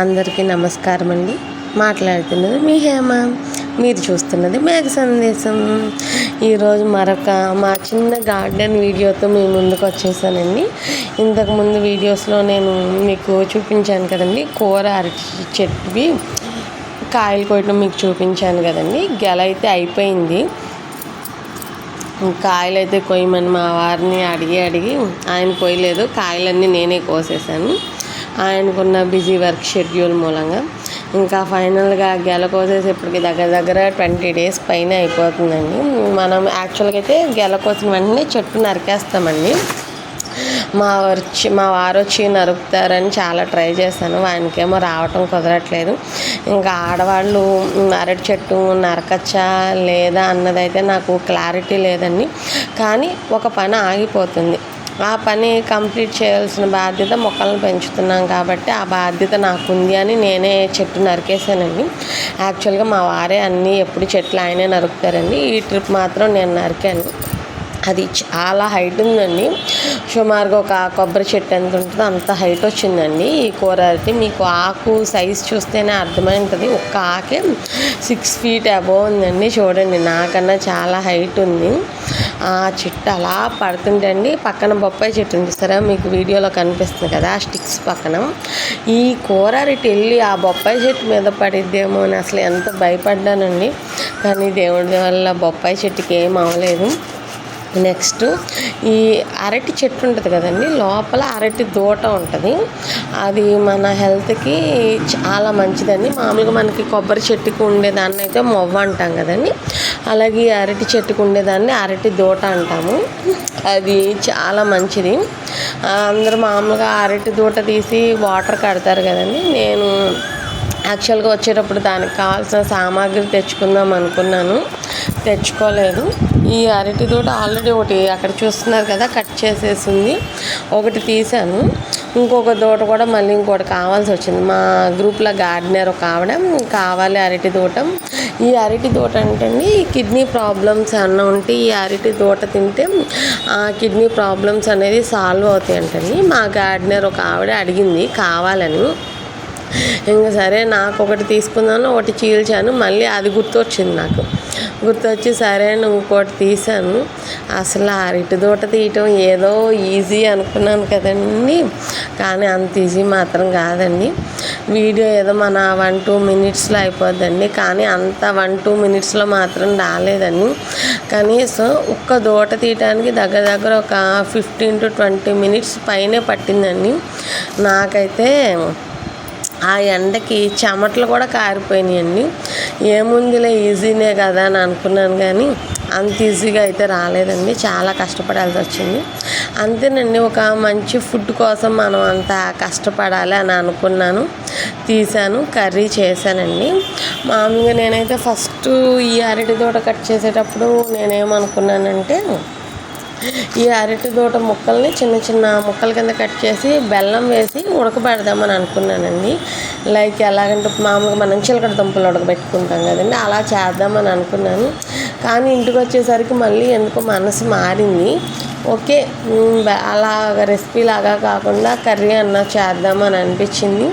అందరికీ నమస్కారం అండి. మాట్లాడుతున్నది మీ హేమ. మీరు చూస్తున్నది మేఘ సందేశం. ఈరోజు మరొక మా చిన్న గార్డెన్ వీడియోతో మీ ముందుకు వచ్చేసానండి. ఇంతకుముందు వీడియోస్లో నేను మీకు చూపించాను కదండి, కూర అరటి చెట్టువి కాయలు కోయటం మీకు చూపించాను కదండి. గెల అయితే అయిపోయింది. కాయలు అయితే కొయ్యమని మా వారిని అడిగి ఆయన కొయ్యలేదు. కాయలన్నీ నేనే కోసేసాను. ఆయనకున్న బిజీ వర్క్ షెడ్యూల్ మూలంగా ఇంకా ఫైనల్గా గెల కోసేసేప్పటికి దగ్గర 20 days పైన అయిపోతుందండి. మనం యాక్చువల్గా అయితే గెల కోసిన వెంటనే చెట్టు నరికేస్తామండి. మా వారు వచ్చి నరుకుతారని చాలా ట్రై చేశాను. ఆయనకేమో రావటం కుదరట్లేదు. ఇంకా ఆడవాళ్ళు అరటి చెట్టు నరకచ్చా లేదా అన్నదైతే నాకు క్లారిటీ లేదండి. కానీ ఒక పని ఆగిపోతుంది. ఆ పని కంప్లీట్ చేయాల్సిన బాధ్యత, మొక్కలను పెంచుతున్నాం కాబట్టి ఆ బాధ్యత నాకుంది అని నేనే చెట్టు నరికేసానండి. యాక్చువల్గా మా వారే అన్నీ ఎప్పుడు చెట్లు ఆయనే నరుకుతారండి. ఈ ట్రిప్ మాత్రం నేను నరికాను. అది చాలా హైట్ ఉందండి. సుమారుగా ఒక కొబ్బరి చెట్టు ఎంత ఉంటుందో అంత హైట్ వచ్చిందండి ఈ కూర అరటి. మీకు ఆకు సైజ్ చూస్తేనే అర్థమై ఉంటుంది. ఒక్క ఆకే 6 feet అబోవ్ ఉందండి. చూడండి, నాకన్నా చాలా హైట్ ఉంది. ఆ చెట్టు అలా పడుతుంటే అండి, పక్కన బొప్పాయి చెట్టు ఉంది సరే, మీకు వీడియోలో కనిపిస్తుంది కదా ఆ స్టిక్స్ పక్కన. ఈ కూర అరటి వెళ్ళి ఆ బొప్పాయి చెట్టు మీద పడిద్దేమో అని అసలు ఎంత భయపడ్డానండి. కానీ దేవుడి వల్ల బొప్పాయి చెట్టుకి ఏం అవ్వలేదు. నెక్స్ట్ ఈ అరటి చెట్టు ఉంటుంది కదండి, లోపల అరటి దూట ఉంటుంది. అది మన హెల్త్కి చాలా మంచిదండి. మామూలుగా మనకి కొబ్బరి చెట్టుకు ఉండేదాన్ని అయితే మొవ్వ అంటాం కదండి, అలాగే అరటి చెట్టుకు ఉండేదాన్ని అరటి దూట అంటాము. అది చాలా మంచిది. అందరూ మామూలుగా అరటి దూట తీసి వాటర్ కడతారు కదండి. నేను యాక్చువల్గా వచ్చేటప్పుడు దానికి కావాల్సిన సామాగ్రి తెచ్చుకుందాం అనుకున్నాను, తెచ్చుకోలేదు. ఈ అరటి దూట ఆల్రెడీ ఒకటి అక్కడ చూస్తున్నారు కదా కట్ చేసేసింది, ఒకటి తీసాను. ఇంకొక దూట కూడా మళ్ళీ ఇంకోటి కావాల్సి వచ్చింది. మా గ్రూప్లో గార్డెనర్ ఒక ఆవిడ కావాలి అరటి దూట. ఈ అరటి దూట అంటండి కిడ్నీ ప్రాబ్లమ్స్ అన్న ఉంటే ఈ అరటి దూట తింటే ఆ కిడ్నీ ప్రాబ్లమ్స్ అనేది సాల్వ్ అవుతాయి అంటండి. మా గార్డెనర్ ఒక ఆవిడ అడిగింది కావాలని. ఇంకా సరే నాకు ఒకటి తీసుకుందాను, ఒకటి చీల్చాను. మళ్ళీ అది గుర్తొచ్చింది. నాకు గుర్తొచ్చి సరే ఇంకోటి తీసాను. అసలు అరటి దూట తీయటం ఏదో ఈజీ అనుకున్నాను కదండి, కానీ అంత ఈజీ మాత్రం కాదండి. వీడియో ఏదో మన 1-2 minutesలో అయిపోద్దండి, కానీ అంత 1-2 minutesలో మాత్రం రాలేదండి. కనీసం ఒక్క దూట తీయటానికి దగ్గర ఒక 15 to 20 minutes పైనే పట్టిందండి. నాకైతే ఆ ఎండకి చెమటలు కూడా కారిపోయినాయండి. ఏముందిలే ఈజీనే కదా అని అనుకున్నాను, కానీ అంత ఈజీగా అయితే రాలేదండి. చాలా కష్టపడాల్సి వచ్చింది. అంతేనండి, ఒక మంచి ఫుడ్ కోసం మనం అంత కష్టపడాలి అని అనుకున్నాను. తీసాను, కర్రీ చేశానండి. మామూలుగా నేనైతే ఫస్ట్ ఈ అరటి దూట కట్ చేసేటప్పుడు నేనేమనుకున్నానంటే, ఈ అరటి దూట ముక్కల్ని చిన్న ముక్కల కింద కట్ చేసి బెల్లం వేసి ఉడకబెడదామని అనుకున్నానండి. లైక్ ఎలాగంటే మామూలుగా మనం చిలకడ దుంపలు ఉడకబెట్టుకుంటాం కదండి, అలా చేద్దామని అనుకున్నాను. కానీ ఇంటికి వచ్చేసరికి మళ్ళీ ఎందుకో మనసు మారింది. ఓకే, అలా రెసిపీ లాగా కాకుండా కర్రీ అన్న చేద్దామని అనిపించింది.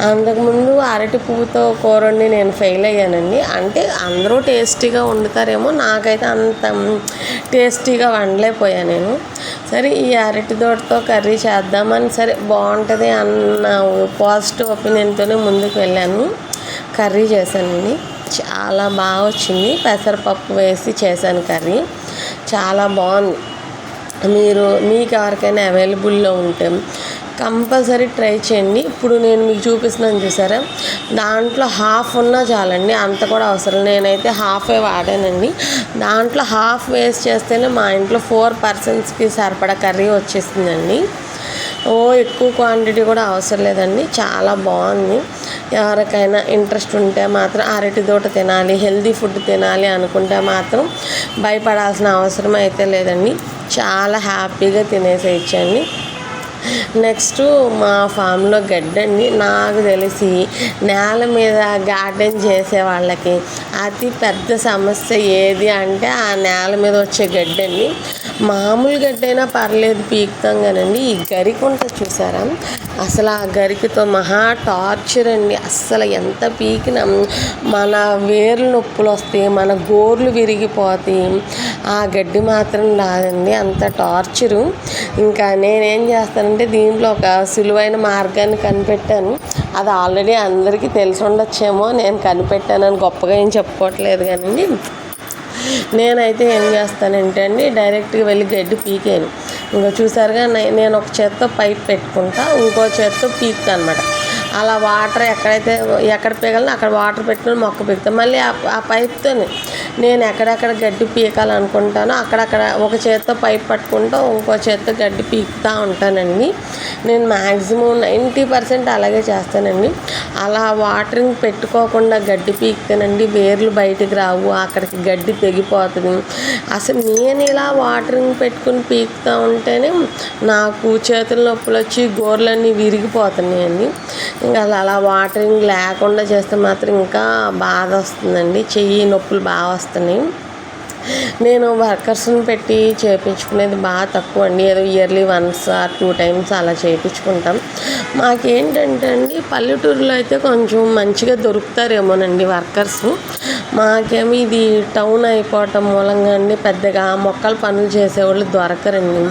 అంతకుముందు అరటి పువ్వుతో కూర వండి నేను ఫెయిల్ అయ్యానండి. అంటే అందరూ టేస్టీగా వండుతారేమో, నాకైతే అంత టేస్టీగా వండలేకపోయాను నేను. సరే ఈ అరటి దూడతో కర్రీ చేద్దామని, సరే బాగుంటుంది అన్న పాజిటివ్ ఒపీనియన్తోనే ముందుకు వెళ్ళాను. కర్రీ చేశానండి, చాలా బాగా వచ్చింది. పెసరపప్పు వేసి చేశాను కర్రీ, చాలా బాగుంది. మీకు ఎవరికైనా అవైలబుల్లో ఉంటే కంపల్సరీ ట్రై చేయండి. ఇప్పుడు నేను మీకు చూపిస్తున్నాను చూసారా, దాంట్లో హాఫ్ ఉన్నా చాలండి, అంత కూడా అవసరం. నేనైతే హాఫే వాడానండి. దాంట్లో హాఫ్ వేస్ట్ చేస్తేనే మా ఇంట్లో 4 personsకి సరిపడా కర్రీ వచ్చేసిందండి. ఎక్కువ క్వాంటిటీ కూడా అవసరం లేదండి. చాలా బాగుంది. ఎవరికైనా ఇంట్రెస్ట్ ఉంటే మాత్రం అరటి దూట తినాలి, హెల్దీ ఫుడ్ తినాలి అనుకుంటే మాత్రం భయపడాల్సిన అవసరం అయితే లేదండి. చాలా హ్యాపీగా తినేసేయచ్చండి. నెక్స్ట్ మా ఫామ్లో గడ్డండి. నాకు తెలిసి నేల మీద గార్డెన్ చేసే వాళ్ళకి అతి పెద్ద సమస్య ఏది అంటే ఆ నేల మీద వచ్చే గడ్డండి. మామూలు గడ్డైనా పర్లేదు పీకుతాం కానండి, ఈ గరిక ఉంటుంది చూసారా, అసలు ఆ గరికతో మహా టార్చర్ అండి. అస్సలు ఎంత పీకినా మన వేర్లు నొప్పులు వస్తాయి, మన గోర్లు విరిగిపోతాయి, ఆ గడ్డి మాత్రం రాదండి, అంత టార్చరు. ఇంకా నేనేం చేస్తానంటే దీంట్లో ఒక సులువైన మార్గాన్ని కనిపెట్టాను. అది ఆల్రెడీ అందరికీ తెలిసి ఉండొచ్చేమో, నేను కనిపెట్టానని గొప్పగా ఏం చెప్పుకోవట్లేదు కానండి. నేనైతే ఏం చేస్తానంటే అండి, డైరెక్ట్గా వెళ్ళి గడ్డి పీకాను. ఇంకా చూసారుగా, నేను ఒక చేత్తో పైప్ పెట్టుకుంటా, ఇంకో చేత్తో పీకుతాను అనమాట. అలా వాటర్ ఎక్కడ పీకాలో అక్కడ వాటర్ పెట్టుకుని మొక్క పీకుతాను. మళ్ళీ ఆ పైప్తోనే నేను ఎక్కడెక్కడ గడ్డి పీకాలనుకుంటానో అక్కడక్కడ ఒక చేత్తో పైప్ పట్టుకుంటూ ఇంకో చేత్తో గడ్డి పీకుతూ ఉంటానండి. నేను మ్యాక్సిమం 90% అలాగే చేస్తానండి. అలా వాటరింగ్ పెట్టుకోకుండా గడ్డి పీకుతానండి, వేర్లు బయటికి రావు, అక్కడికి గడ్డి తెగిపోతుంది. అసలు నేను ఇలా వాటరింగ్ పెట్టుకుని పీకుతూ ఉంటేనే నాకు చేతుల నొప్పులు వచ్చి గోర్లన్నీ విరిగిపోతున్నాయండి. ఇంకా అలా వాటరింగ్ లేకుండా చేస్తే మాత్రం ఇంకా బాధ వస్తుందండి, చెయ్యి నొప్పులు బాగా వస్తున్నాయి. నేను వర్కర్స్ని పెట్టి చేయించుకునేది బాగా తక్కువ అండి, ఏదో ఇయర్లీ 1 or 2 times అలా చేయించుకుంటాం. మాకేంటంటే అండి, పల్లెటూరులో అయితే కొంచెం మంచిగా దొరుకుతారేమోనండి వర్కర్స్. మాకేమో ఇది టౌన్ అయిపోవటం మూలంగా అండి పెద్దగా మొక్కల పనులు చేసేవాళ్ళు దొరకరండి.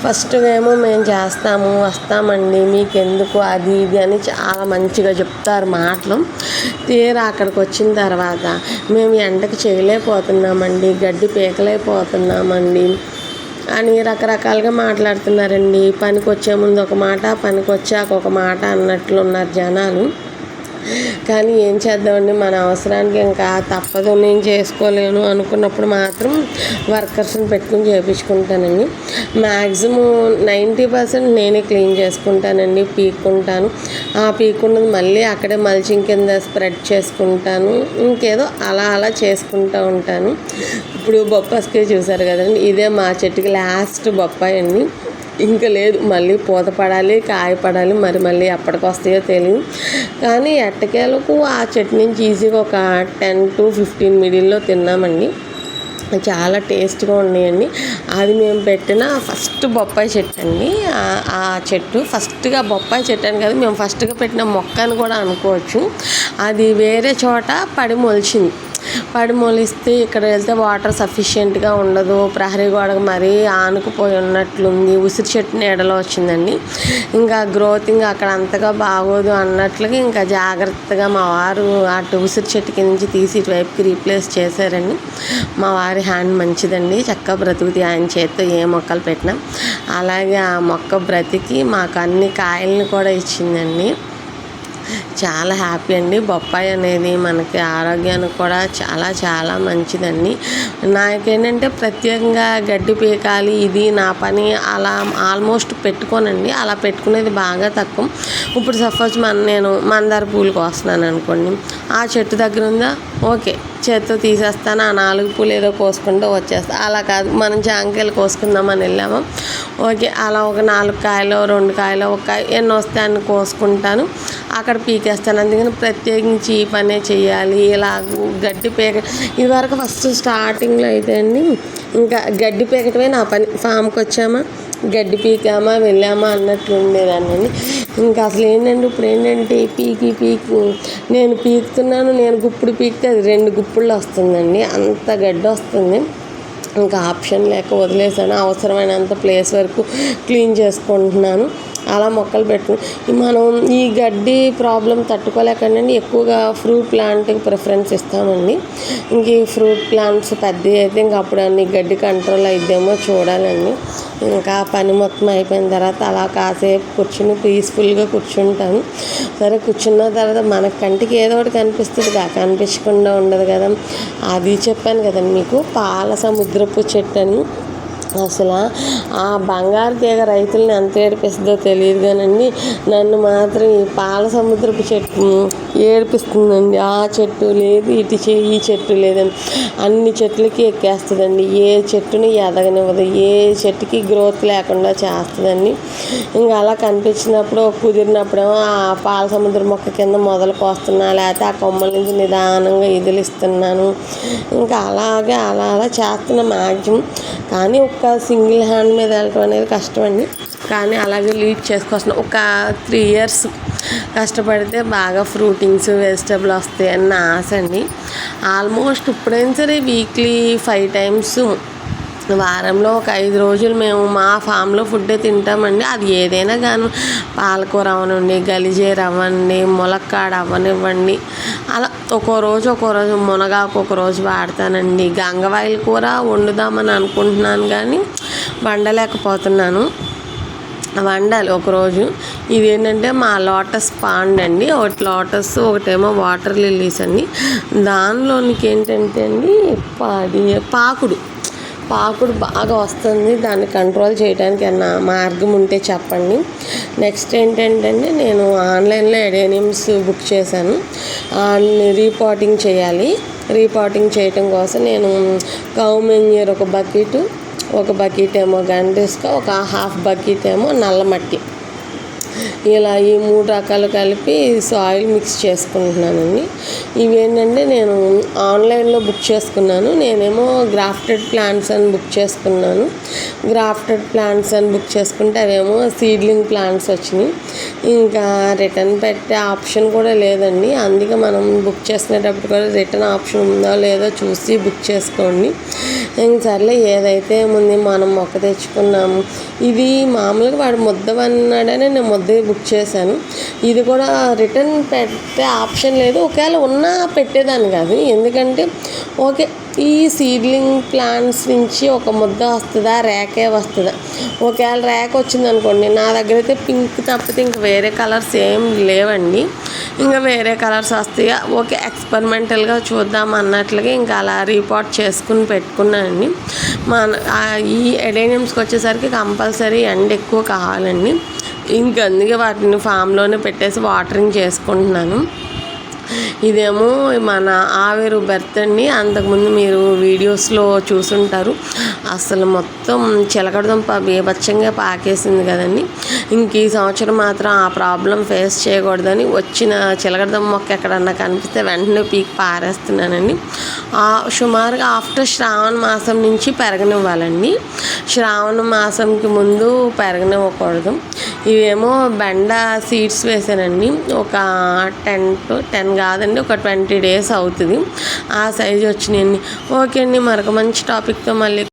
ఫస్ట్ ఏమో మేము చేస్తాము వస్తామండి మీకెందుకు అది ఇది అని చాలా మంచిగా చెప్తారు మాటలు. తీరా అక్కడికి వచ్చిన తర్వాత మేము ఎండకు చేయలేకపోతున్నామండి, గడ్డి పీకలేకపోతున్నామండి అని రకరకాలుగా మాట్లాడుతున్నారండి. పనికి వచ్చే ముందు ఒక మాట, పనికి వచ్చాక ఒక మాట అన్నట్లున్నారు జనాలు. కానీ ఏం చేద్దామండి, మన అవసరానికి ఇంకా తప్పదు, నేను చేసుకోలేను అనుకున్నప్పుడు మాత్రం వర్కర్స్ని పెట్టుకుని చేయించుకుంటానండి. మ్యాక్సిమం 90% నేనే క్లీన్ చేసుకుంటానండి, పీక్కుంటాను. ఆ పీక్కున్నది మళ్ళీ అక్కడే మల్చింగ్ కింద స్ప్రెడ్ చేసుకుంటాను, ఇంకేదో అలా చేసుకుంటూ ఉంటాను. ఇప్పుడు బొప్పాస్కాయ చూసారు కదండి, ఇదే మా చెట్టుకి లాస్ట్ బొప్పాయి అండి. ఇంకా లేదు, మళ్ళీ పూత పడాలి, కాయ పడాలి, మళ్ళీ ఎప్పటికి వస్తాయో తెలియదు. కానీ ఎట్టకేలకు ఆ చెట్టు నుంచి ఈజీగా ఒక 10 to 15 మిడిల్లో తిన్నామండి. చాలా టేస్ట్గా ఉన్నాయండి. అది మేము పెట్టిన ఫస్ట్ బొప్పాయి చెట్టు అండి. ఆ చెట్టు ఫస్ట్గా బొప్పాయి చెట్టు అని కాదు, మేము ఫస్ట్గా పెట్టిన మొక్క అని కూడా అనుకోవచ్చు. అది వేరే చోట పడి మొలిస్తే ఇక్కడ వెళ్తే వాటర్ సఫిషియెంట్గా ఉండదు, ప్రహరీ గోడకు మరీ ఆనుకుపోయి ఉన్నట్లుంది, ఉసిరి చెట్టు నీడలో వచ్చిందండి. ఇంకా గ్రోతింగ్ అక్కడ అంతగా బాగోదు అన్నట్లుగా ఇంకా జాగ్రత్తగా మా వారు అటు ఉసిరి చెట్టు కింద నుంచి తీసి ఇటువైపుకి రీప్లేస్ చేశారండి. మా వారి హ్యాండ్ మంచిదండి, చక్కగా బ్రతుకుతాయి ఆయన చేతితో ఏ మొక్కలు పెట్టినా. అలాగే ఆ మొక్క బ్రతికి మాకు అన్ని కాయల్ని కూడా ఇచ్చిందండి. చాలా హ్యాపీ అండి. బొప్పాయి అనేది మనకి ఆరోగ్యానికి కూడా చాలా చాలా మంచిదండి. నాకేంటంటే ప్రత్యేకంగా గడ్డి పీకాలి ఇది నా పని అలా ఆల్మోస్ట్ పెట్టుకోనండి, అలా పెట్టుకునేది బాగా తక్కువ. ఇప్పుడు సపోజ్ నేను మందార పూలు కోస్తున్నాను అనుకోండి, ఆ చెట్టు దగ్గర ఉందా ఓకే చేత్తో తీసేస్తాను, ఆ 4 పూలు ఏదో కోసుకుంటూ వచ్చేస్తాను. అలా కాదు, మనం జాంకాయలు కోసుకుందామని వెళ్ళాము ఓకే, అలా ఒక 4 కాయలు 2 కాయలు 1 కాయ ఎన్ని వస్తే అన్ని కోసుకుంటాను, అక్కడ పీకేస్తాను. అందుకని ప్రత్యేకించి ఈ పనే చేయాలి. ఇలా గడ్డి పీక ఇదివరకు ఫస్ట్ స్టార్టింగ్లో అయితే అండి ఇంకా గడ్డి పీకటమే నా పని. ఫామ్కి వచ్చామా గడ్డి పీకామా వెళ్ళామా అన్నట్లు ఉండేదాన్ని. ఇంకా అసలు ఏంటంటే ఇప్పుడు ఏంటంటే పీకి నేను పీకుతున్నాను, నేను గుప్పుడు పీకితే అది 2 గుప్పుళ్ళు వస్తుందండి, అంత గడ్డి వస్తుంది. ఇంకా ఆప్షన్ లేక వదిలేసాను. అవసరమైనంత ప్లేస్ వరకు క్లీన్ చేసుకుంటున్నాను. అలా మొక్కలు మనం ఈ గడ్డి ప్రాబ్లం తట్టుకోలేకండి ఎక్కువగా ఫ్రూట్ ప్లాంట్కి ప్రిఫరెన్స్ ఇస్తామండి. ఇంక ఈ ఫ్రూట్ ప్లాంట్స్ పెద్దవి అయితే ఇంక అప్పుడు అన్ని గడ్డి కంట్రోల్ అయిద్దేమో చూడాలండి. ఇంకా పని మొత్తం అయిపోయిన తర్వాత అలా కాసేపు కూర్చుని పీస్ఫుల్గా కూర్చుంటాను. సరే కూర్చున్న తర్వాత మన కంటికి ఏదో ఒకటి కనిపిస్తుంది, కనిపించకుండా ఉండదు కదా. అది చెప్పాను కదండి మీకు, పాల సముద్రపు చెట్టు అని. అసలు ఆ బంగారు తీగ రైతులను ఎంత ఏడిపిస్తుందో తెలియదు కానండి, నన్ను మాత్రం ఈ పాల సముద్రపు చెట్టు ఏడిపిస్తుందండి. ఆ చెట్టు లేదు, ఈ చెట్టు లేదని అన్ని చెట్లకి ఎక్కేస్తుందండి. ఏ చెట్టుని ఎదగనివ్వదు, ఏ చెట్టుకి గ్రోత్ లేకుండా చేస్తుందండి. ఇంకా అలా కనిపించినప్పుడు కుదిరినప్పుడేమో ఆ పాల సముద్రం మొక్క కింద మొదలు పోస్తున్నా, లేకపోతే ఆ కొమ్మల నుంచి నిదానంగా ఇదిలిస్తున్నాను. ఇంకా అలా చేస్తున్న మ్యాక్సిమం. కానీ ఒక సింగిల్ హ్యాండ్ మీద వెళ్ళటం అనేది కష్టం అండి. కానీ అలాగే లీడ్ చేసుకొస్తున్నాను. ఒక 3 years కష్టపడితే బాగా ఫ్రూటింగ్స్ వెజిటబుల్ వస్తాయని నా ఆశ అండి. ఆల్మోస్ట్ ఇప్పుడైనా సరే వీక్లీ 5 times, వారంలో ఒక 5 రోజులు మేము మా ఫామ్లో ఫుడ్డే తింటామండి. అది ఏదైనా కానీ పాలకూర అవనండి, గలిజేరు అవ్వండి, ములక్కాడ అవ్వనివ్వండి, అలా ఒక్కో రోజు మునగాకు ఒక రోజు వాడతానండి. గంగవాయిల కూర వండుదామని అనుకుంటున్నాను కానీ వండలేకపోతున్నాను. వండాలి ఒకరోజు. ఇదేంటంటే మా లోటస్ పాండ్ అండి. ఒకటి లోటస్, ఒకటేమో వాటర్ లిల్లీస్ అండి. దానిలోనికి ఏంటంటే అండి పాకుడు బాగా వస్తుంది. దాన్ని కంట్రోల్ చేయడానికి ఏమన్నా మార్గం ఉంటే చెప్పండి. నెక్స్ట్ ఏంటంటే అండి, నేను ఆన్లైన్లో ఎడేనియమ్స్ బుక్ చేశాను. రీపాటింగ్ చేయాలి. రీపాటింగ్ చేయటం కోసం నేను కౌ మెన్యూర్ ఒక బకెట్ ఏమో గండిస్కా, ఒక హాఫ్ బకెట్ ఏమో నల్ల మట్టి, ఇలా ఈ 3 రకాలు కలిపి సాయిల్ మిక్స్ చేసుకుంటున్నానండి. ఇవేంటంటే నేను ఆన్లైన్లో బుక్ చేసుకున్నాను. నేనేమో గ్రాఫ్టెడ్ ప్లాంట్స్ అని బుక్ చేసుకున్నాను. గ్రాఫ్టెడ్ ప్లాంట్స్ అని బుక్ చేసుకుంటే అవేమో సీడ్లింగ్ ప్లాంట్స్ వచ్చినాయి. ఇంకా రిటర్న్ పెట్టే ఆప్షన్ కూడా లేదండి. అందుకే మనం బుక్ చేసుకునేటప్పుడు కూడా రిటర్న్ ఆప్షన్ ఉందో లేదో చూసి బుక్ చేసుకోండి. ఇంక సర్లే ఏదైతే ముందు మనం మొక్క తెచ్చుకున్నాము. ఇది మామూలుగా వాడు ముద్దవన్నాడని నేను ముద్ద బుక్ చేశాను. ఇది కూడా రిటర్న్ పెట్టే ఆప్షన్ లేదు. ఒకవేళ ఉన్నా పెట్టేదాన్ని కాదు. ఎందుకంటే ఓకే, ఈ సీడ్లింగ్ ప్లాంట్స్ నుంచి ఒక ముద్ద వస్తుందా, రేకే వస్తుందా? ఒకవేళ రేక్ వచ్చిందనుకోండి, నా దగ్గర అయితే పింక్ తప్పితే ఇంక వేరే కలర్స్ ఏం లేవండి. ఇంకా వేరే కలర్స్ వస్తాయా, ఓకే ఎక్స్పెరిమెంటల్గా చూద్దాం అన్నట్లుగా ఇంకా అలా రీపాట్ చేసుకుని పెట్టుకున్నానండి. ఈ ఎడేనియమ్స్కి వచ్చేసరికి కంపల్సరీ ఎండ ఎక్కువ కావాలండి. ఇంకా అందుకే వాటిని ఫామ్లోనే పెట్టేసి వాటరింగ్ చేసుకుంటున్నాను. ఇదేమో మన ఆవేరు బెర్త్ అండి. అంతకుముందు మీరు వీడియోస్లో చూసుంటారు. అసలు మొత్తం చిలకడదుంప బీభత్సంగా పాకేసింది కదండి. ఇంక ఈ సంవత్సరం మాత్రం ఆ ప్రాబ్లం ఫేస్ చేయకూడదని వచ్చిన చిలకడదుంప మొక్క ఎక్కడన్నా కనిపిస్తే వెంటనే పీకి పారేస్తున్నానండి. సుమారుగా ఆఫ్టర్ శ్రావణ మాసం నుంచి పెరగనివ్వాలండి. శ్రావణ మాసంకి ముందు పెరగనివ్వకూడదు. ఇవేమో బెండ సీడ్స్ వేసానండి. ఒక 10 కాదండి, ఒక 20 days అవుతుంది. ఆ సైజు వచ్చినాయండి. ఓకే అండి, మరొక మంచి టాపిక్తో మళ్ళీ